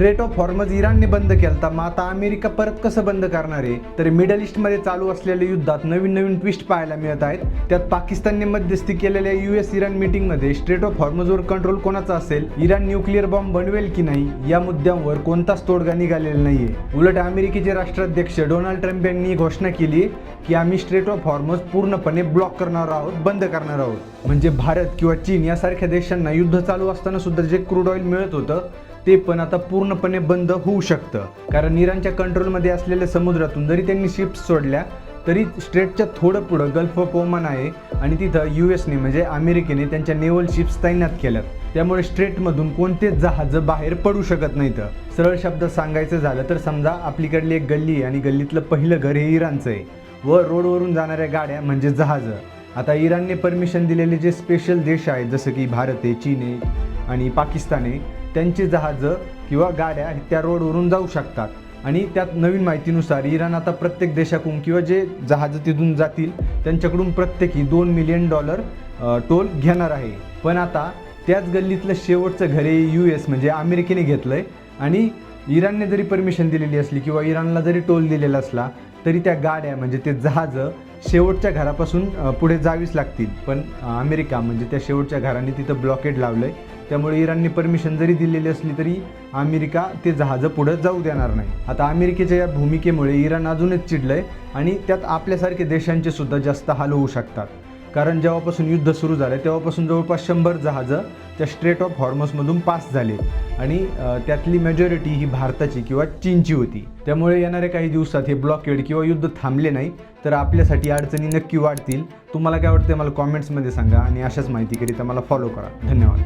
Straight of हॉर्मज इराणने बंद केलता, मग आता अमेरिका परत कसं बंद करणार आहे? तर मिडल ईस्टमध्ये चालू असलेल्या युद्धात नवीन नवीन ट्विस्ट पाहायला मिळत आहेत. त्यात पाकिस्तानने मध्यस्थी केलेल्या US इराण मीटिंगमध्ये स्ट्रेट ऑफ हॉर्मजवर कंट्रोल कोणाचा असेल, इराण न्यूक्लिअर बॉम्ब बनवेल की नाही, या मुद्द्यांवर कोणताच तोडगा निघालेला नाहीये. उलट अमेरिकेचे राष्ट्राध्यक्ष डोनाल्ड ट्रम्प यांनी घोषणा केली की आम्ही स्ट्रेट ऑफ हॉर्मज पूर्णपणे ब्लॉक करणार आहोत, बंद करणार आहोत. म्हणजे भारत किंवा चीन यासारख्या देशांना युद्ध चालू असताना सुद्धा जे क्रूड ऑइल मिळत होतं ते पण आता पूर्णपणे बंद होऊ शकतं. कारण इराणच्या कंट्रोलमध्ये असलेल्या समुद्रातून जरी त्यांनी शिप्स सोडल्या तरी स्ट्रेटच्या थोडं पुढं गल्फ ऑफ ओमान आहे आणि तिथं USने म्हणजे अमेरिकेने त्यांच्या नेव्हल शिप्स तैनात केल्यात. त्यामुळे स्ट्रेटमधून कोणतेच जहाजं बाहेर पडू शकत नाहीत. सरळ शब्दात सांगायचं झालं तर समजा आपलीकडली एक गल्ली आहे आणि गल्लीतलं पहिलं घर हे इराणचं आहे व रोडवरून जाणाऱ्या गाड्या म्हणजे जहाजं. आता इराणने परमिशन दिलेले जे स्पेशल देश आहेत जसं की भारत आहे, चीन आहे आणि पाकिस्तान आहे, त्यांची जहाजं किंवा गाड्या त्या रोडवरून जाऊ शकतात. आणि त्यात नवीन माहितीनुसार इराण आता प्रत्येक देशाकडून किंवा जे जहाजं तिथून जातील त्यांच्याकडून प्रत्येकी $2 मिलियन टोल घेणार आहे. पण आता त्याच गल्लीतलं शेवटचं घर हे US म्हणजे अमेरिकेने घेतलं आहे आणि इराणने जरी परमिशन दिलेली असली किंवा इराणला जरी टोल दिलेला असला तरी त्या गाड्या म्हणजे ते जहाजं शेवटच्या घरापासून पुढे जावीच लागतील. पण अमेरिका म्हणजे त्या शेवटच्या घराने तिथं ब्लॉकेड लावलं आहे. त्यामुळे इराणने परमिशन जरी दिलेली असली तरी अमेरिका ते जहाजं पुढे जाऊ देणार नाही. आता अमेरिकेच्या या भूमिकेमुळे इराण अजूनच चिडलं आहे आणि त्यात आपल्यासारख्या देशांचे सुद्धा जास्त हाल होऊ शकतात. कारण जेव्हापासून युद्ध सुरू झालं तेव्हापासून जवळपास 100 जहाजं त्या स्ट्रेट ऑफ हॉर्मजमधून पास झाले आणि त्यातली मेजॉरिटी ही भारताची किंवा चीनची होती. त्यामुळे येणाऱ्या काही दिवसात हे ब्लॉकेड किंवा युद्ध थांबले नाही तर आपल्यासाठी अडचणी नक्की वाढतील. तुम्हाला काय वाटतं मला कॉमेंट्समध्ये सांगा आणि अशाच माहितीकरिता मला फॉलो करा. धन्यवाद.